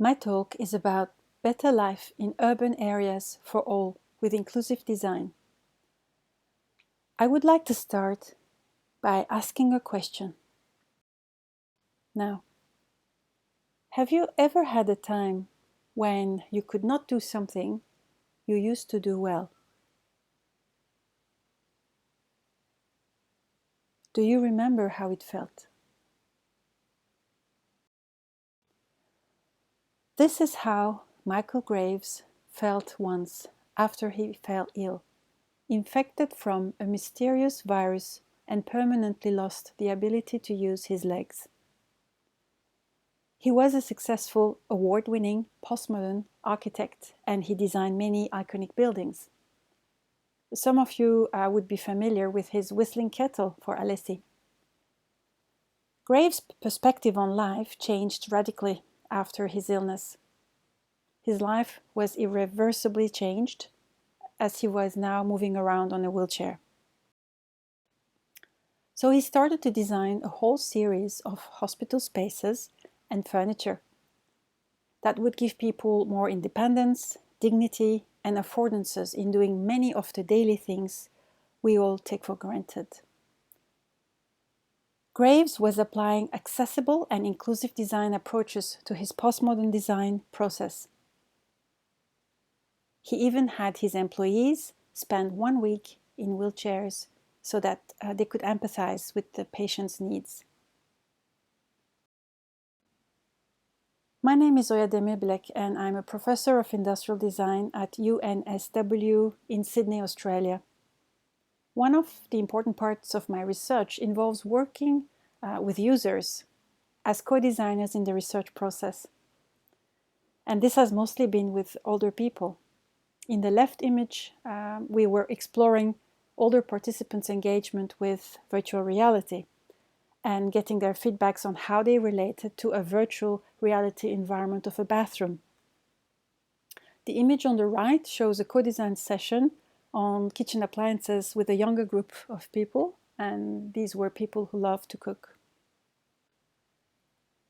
My talk is about better life in urban areas for all with inclusive design. I would like to start by asking a question. Now, have you ever had a time when you could not do something you used to do well? Do you remember how it felt? This is how Michael Graves felt once after he fell ill, infected from a mysterious virus and permanently lost the ability to use his legs. He was a successful, award-winning postmodern architect, and he designed many iconic buildings. Some of you would be familiar with his whistling kettle for Alessi. Graves' perspective on life changed radically after his illness. His life was irreversibly changed, as he was now moving around on a wheelchair. So he started to design a whole series of hospital spaces and furniture that would give people more independence, dignity, and affordances in doing many of the daily things we all take for granted. Graves was applying accessible and inclusive design approaches to his postmodern design process. He even had his employees spend 1 week in wheelchairs so that they could empathize with the patient's needs. My name is Oya Demirbilek, and I'm a professor of industrial design at UNSW in Sydney, Australia. One of the important parts of my research involves working with users as co-designers in the research process. And this has mostly been with older people. In the left image, we were exploring older participants' engagement with virtual reality and getting their feedbacks on how they related to a virtual reality environment of a bathroom. The image on the right shows a co-design session on kitchen appliances with a younger group of people, and these were people who love to cook.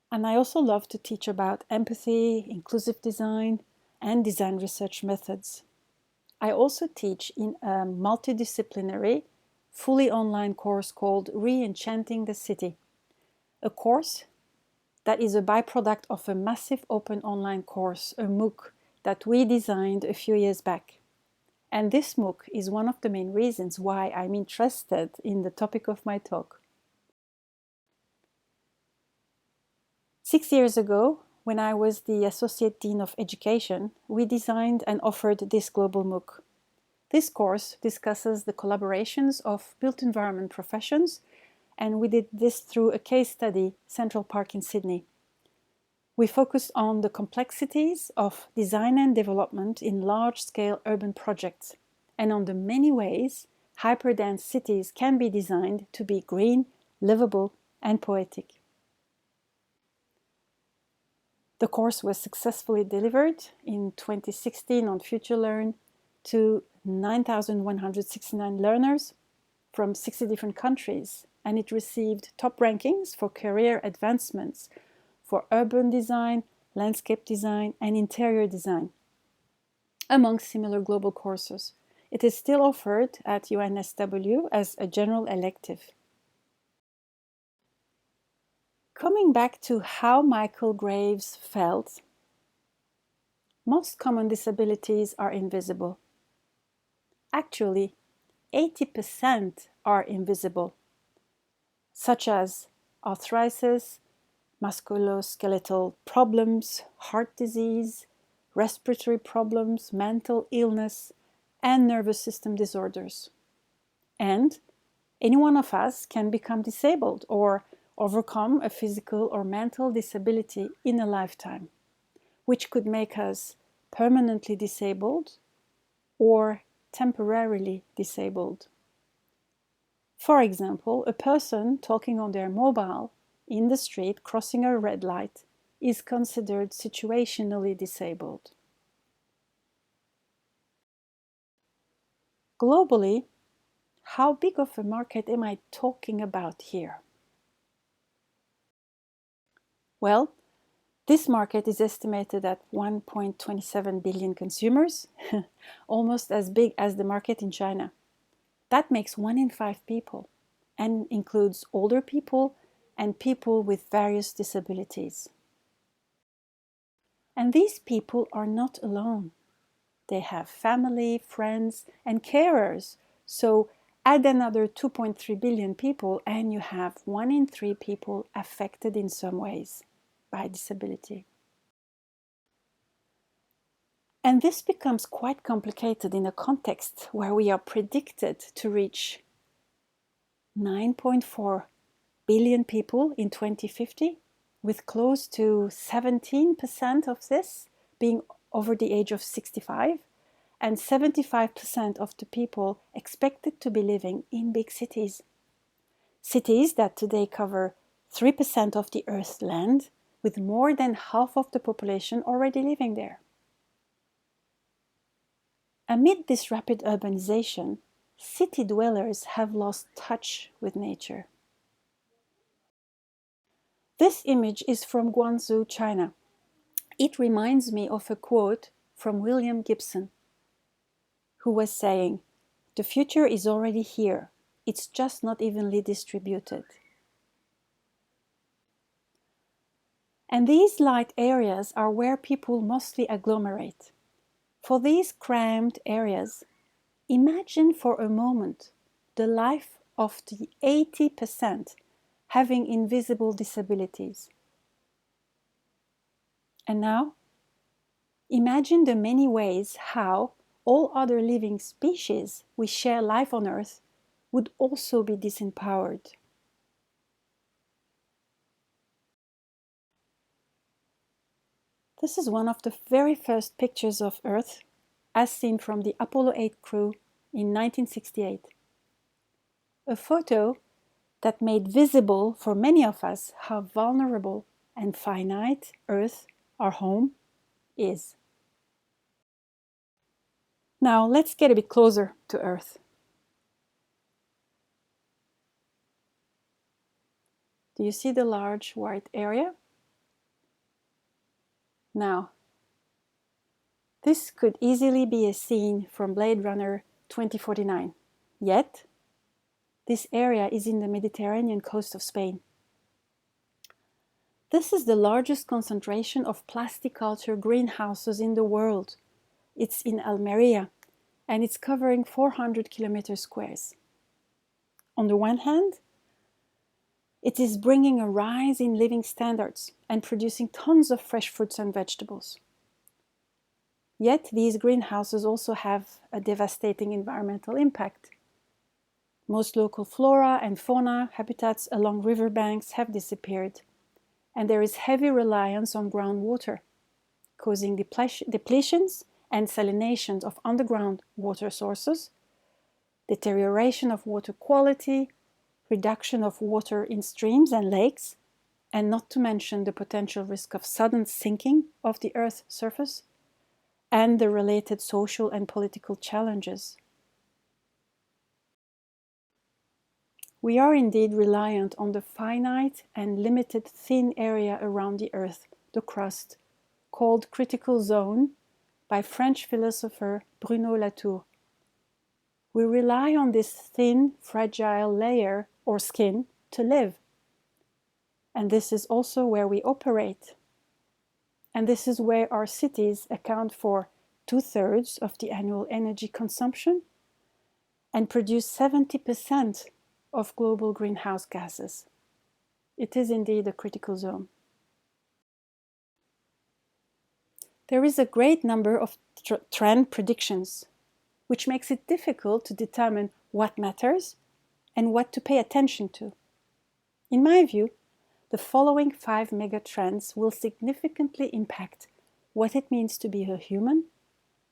And I also love to teach about empathy, inclusive design, and design research methods. I also teach in a multidisciplinary, fully online course called Re-Enchanting the City, a course that is a byproduct of a massive open online course, a MOOC, that we designed a few years back. And this MOOC is one of the main reasons why I'm interested in the topic of my talk. 6 years ago, when I was the Associate Dean of Education, we designed and offered this global MOOC. This course discusses the collaborations of built environment professions, and we did this through a case study, Central Park in Sydney. We focused on the complexities of design and development in large-scale urban projects, and on the many ways hyperdense cities can be designed to be green, livable, and poetic. The course was successfully delivered in 2016 on FutureLearn to 9,169 learners from 60 different countries, and it received top rankings for career advancements for urban design, landscape design, and interior design, among similar global courses. It is still offered at UNSW as a general elective. Coming back to how Michael Graves felt, most common disabilities are invisible. Actually, 80% are invisible, such as arthritis, musculoskeletal problems, heart disease, respiratory problems, mental illness, and nervous system disorders. And any one of us can become disabled or overcome a physical or mental disability in a lifetime, which could make us permanently disabled or temporarily disabled. For example, a person talking on their mobile in the street crossing a red light is considered situationally disabled. Globally, how big of a market am I talking about here? Well, This market is estimated at 1.27 billion consumers, almost as big as the market in China. That makes 1 in 5 people and includes older people and people with various disabilities. And these people are not alone. They have family, friends, and carers. So add another 2.3 billion people and you have 1 in 3 people affected in some ways by disability. And this becomes quite complicated in a context where we are predicted to reach 9.4 billion people in 2050, with close to 17% of this being over the age of 65, and 75% of the people expected to be living in big cities. Cities that today cover 3% of the Earth's land, with more than half of the population already living there. Amid this rapid urbanization, city dwellers have lost touch with nature. This image is from Guangzhou, China. It reminds me of a quote from William Gibson, who was saying, "The future is already here. It's just not evenly distributed." And these light areas are where people mostly agglomerate. For these crammed areas, imagine for a moment the life of the 80% having invisible disabilities. And now, imagine the many ways how all other living species we share life on Earth would also be disempowered. This is one of the very first pictures of Earth as seen from the Apollo 8 crew in 1968. A photo that made visible for many of us how vulnerable and finite Earth, our home, is. Now let's get a bit closer to Earth. Do you see the large white area? Now, this could easily be a scene from Blade Runner 2049. Yet, this area is in the Mediterranean coast of Spain. This is the largest concentration of plasticulture greenhouses in the world. It's in Almeria, and it's covering 400 kilometer squares. On the one hand, it is bringing a rise in living standards and producing tons of fresh fruits and vegetables. Yet these greenhouses also have a devastating environmental impact. Most local flora and fauna habitats along riverbanks have disappeared, and there is heavy reliance on groundwater, causing depletions and salinations of underground water sources, deterioration of water quality, reduction of water in streams and lakes, and not to mention the potential risk of sudden sinking of the Earth's surface, and the related social and political challenges. We are indeed reliant on the finite and limited thin area around the Earth, the crust, called critical zone by French philosopher Bruno Latour. We rely on this thin, fragile layer or skin to live. And this is also where we operate. And this is where our cities account for 2/3 of the annual energy consumption and produce 70% of global greenhouse gases. It is indeed a critical zone. There is a great number of trend predictions, which makes it difficult to determine what matters and what to pay attention to. In my view, the following 5 megatrends will significantly impact what it means to be a human,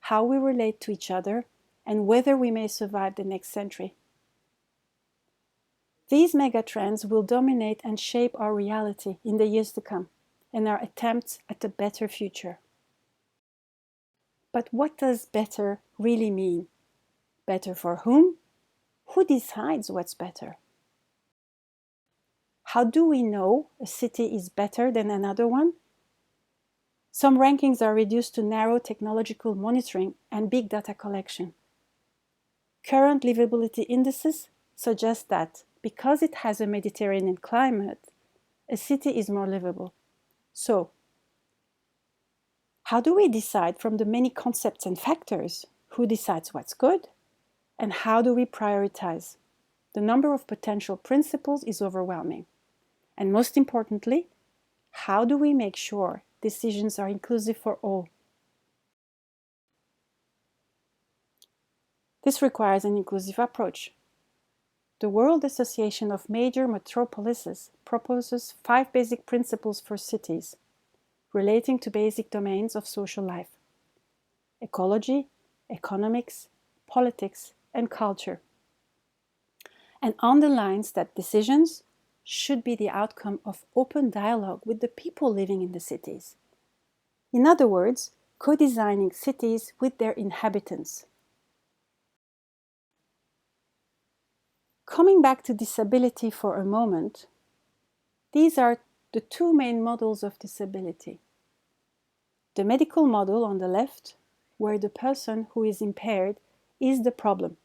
how we relate to each other, and whether we may survive the next century. These megatrends will dominate and shape our reality in the years to come and our attempts at a better future. But what does better really mean? Better for whom? Who decides what's better? How do we know a city is better than another one? Some rankings are reduced to narrow technological monitoring and big data collection. Current livability indices suggest that because it has a Mediterranean climate, a city is more livable. So, how do we decide from the many concepts and factors? Who decides what's good? And how do we prioritize? The number of potential principles is overwhelming. And most importantly, how do we make sure decisions are inclusive for all? This requires an inclusive approach. The World Association of Major Metropolises proposes 5 basic principles for cities relating to basic domains of social life: ecology, economics, politics, and culture, and underlines that decisions should be the outcome of open dialogue with the people living in the cities. In other words, co-designing cities with their inhabitants. Coming back to disability for a moment, these are the 2 main models of disability. The medical model on the left, where the person who is impaired is the problem,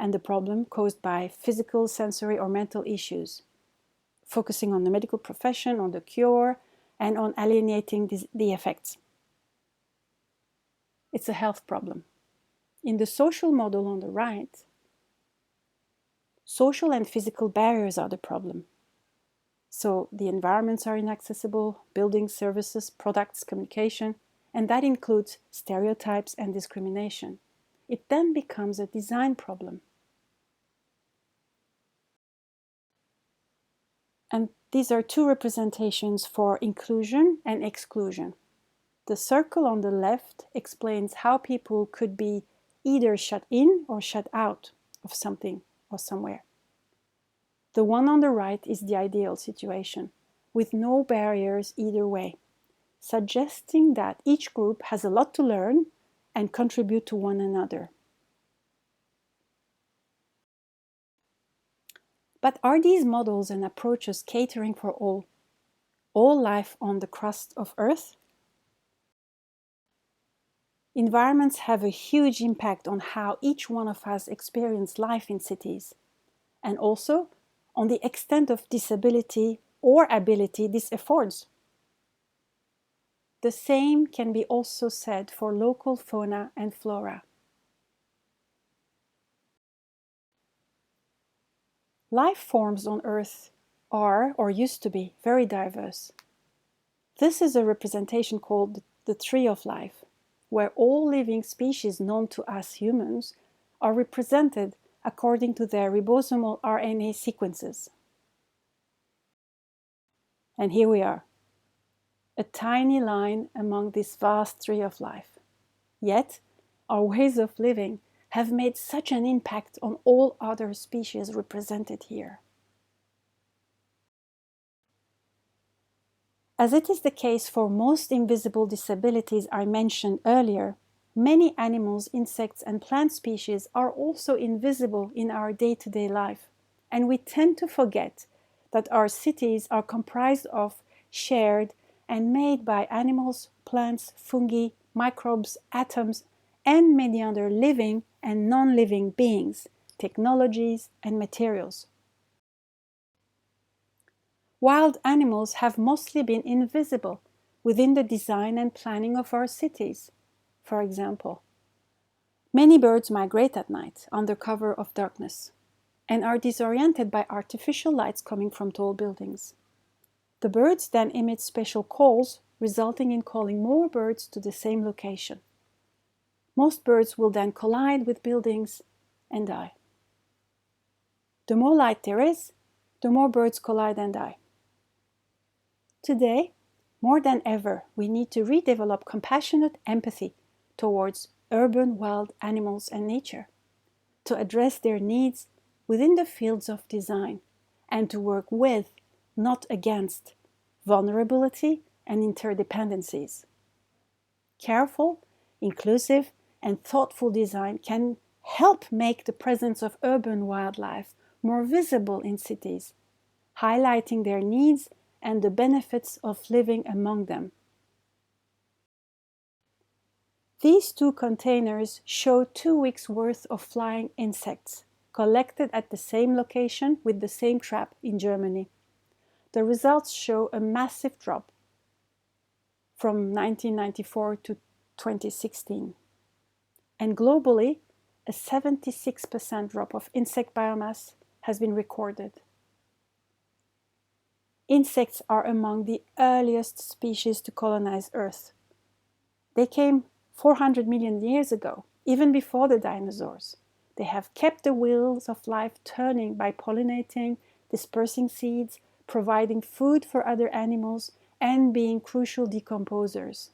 and the problem caused by physical, sensory, or mental issues, focusing on the medical profession, on the cure, and on alienating the effects. It's a health problem. In the social model on the right, social and physical barriers are the problem. So the environments are inaccessible, buildings, services, products, communication, and that includes stereotypes and discrimination. It then becomes a design problem. And these are 2 representations for inclusion and exclusion. The circle on the left explains how people could be either shut in or shut out of something or somewhere. The one on the right is the ideal situation, with no barriers either way, suggesting that each group has a lot to learn and contribute to one another. But are these models and approaches catering for all life on the crust of Earth? Environments have a huge impact on how each one of us experience life in cities, and also on the extent of disability or ability this affords. The same can be also said for local fauna and flora. Life forms on Earth are, or used to be, very diverse. This is a representation called the tree of life, where all living species known to us humans are represented according to their ribosomal RNA sequences. And here we are, a tiny line among this vast tree of life. Yet, our ways of living have made such an impact on all other species represented here. As it is the case for most invisible disabilities I mentioned earlier, many animals, insects, and plant species are also invisible in our day-to-day life, and we tend to forget that our cities are comprised of, shared, and made by animals, plants, fungi, microbes, atoms, and many other living and non-living beings, technologies, and materials. Wild animals have mostly been invisible within the design and planning of our cities. For example, many birds migrate at night under cover of darkness and are disoriented by artificial lights coming from tall buildings. The birds then emit special calls, resulting in calling more birds to the same location. Most birds will then collide with buildings and die. The more light there is, the more birds collide and die. Today, more than ever, we need to redevelop compassionate empathy towards urban wild animals and nature, to address their needs within the fields of design, and to work with, not against, vulnerability and interdependencies. Careful, inclusive, and thoughtful design can help make the presence of urban wildlife more visible in cities, highlighting their needs and the benefits of living among them. These two containers show 2 weeks' worth of flying insects, collected at the same location with the same trap in Germany. The results show a massive drop from 1994 to 2016. And globally, a 76% drop of insect biomass has been recorded. Insects are among the earliest species to colonize Earth. They came 400 million years ago, even before the dinosaurs. They have kept the wheels of life turning by pollinating, dispersing seeds, providing food for other animals, and being crucial decomposers.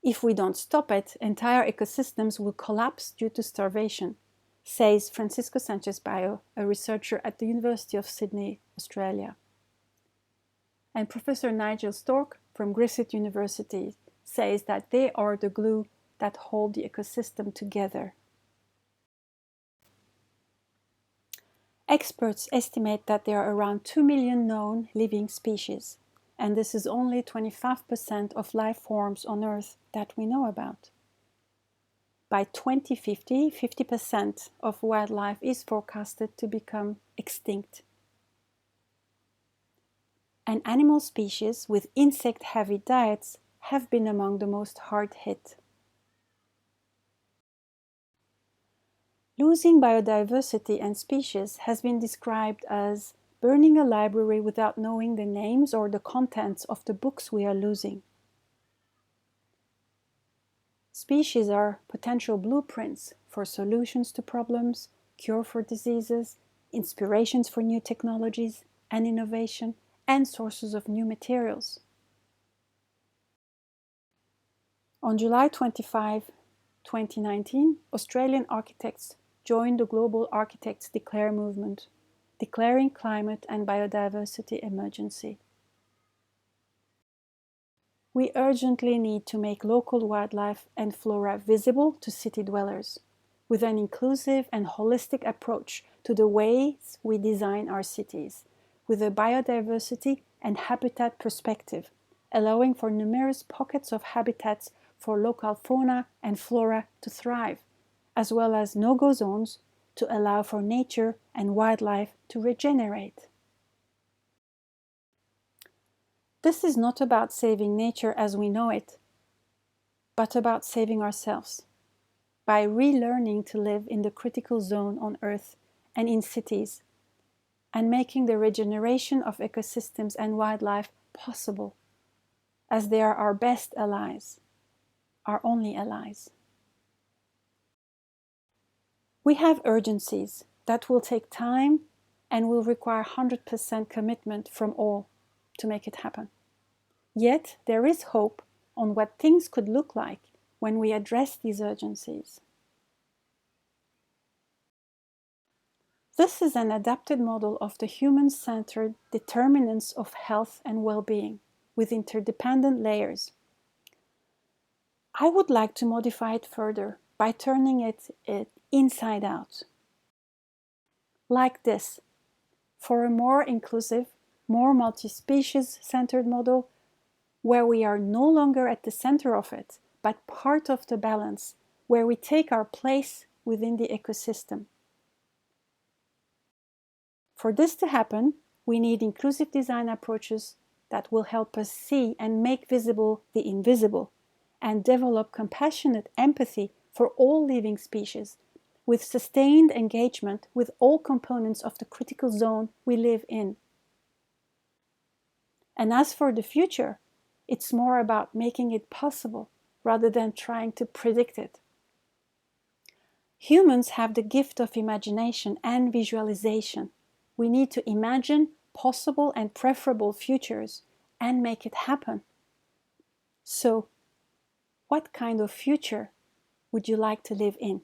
If we don't stop it, entire ecosystems will collapse due to starvation, says Francisco Sanchez-Bayo, a researcher at the University of Sydney, Australia. And Professor Nigel Stork from Griffith University says that they are the glue that hold the ecosystem together. Experts estimate that there are around 2 million known living species, and this is only 25% of life forms on Earth that we know about. By 2050, 50% of wildlife is forecasted to become extinct. And animal species with insect-heavy diets have been among the most hard hit. Losing biodiversity and species has been described as burning a library without knowing the names or the contents of the books we are losing. Species are potential blueprints for solutions to problems, cure for diseases, inspirations for new technologies and innovation, and sources of new materials. On July 25, 2019, Australian architects joined the Global Architects Declare movement, declaring climate and biodiversity emergency. We urgently need to make local wildlife and flora visible to city dwellers, with an inclusive and holistic approach to the ways we design our cities, with a biodiversity and habitat perspective, allowing for numerous pockets of habitats for local fauna and flora to thrive, as well as no-go zones to allow for nature and wildlife to regenerate. This is not about saving nature as we know it, but about saving ourselves by relearning to live in the critical zone on Earth and in cities, and making the regeneration of ecosystems and wildlife possible, as they are our best allies, our only allies. We have urgencies that will take time and will require 100% commitment from all to make it happen. Yet there is hope on what things could look like when we address these urgencies. This is an adapted model of the human-centered determinants of health and well-being with interdependent layers. I would like to modify it further by turning it inside out. Like this, for a more inclusive, more multi-species centered model where we are no longer at the center of it, but part of the balance, where we take our place within the ecosystem. For this to happen, we need inclusive design approaches that will help us see and make visible the invisible, and develop compassionate empathy for all living species, with sustained engagement with all components of the critical zone we live in. And as for the future, it's more about making it possible rather than trying to predict it. Humans have the gift of imagination and visualization. We need to imagine possible and preferable futures and make it happen. So, what kind of future would you like to live in?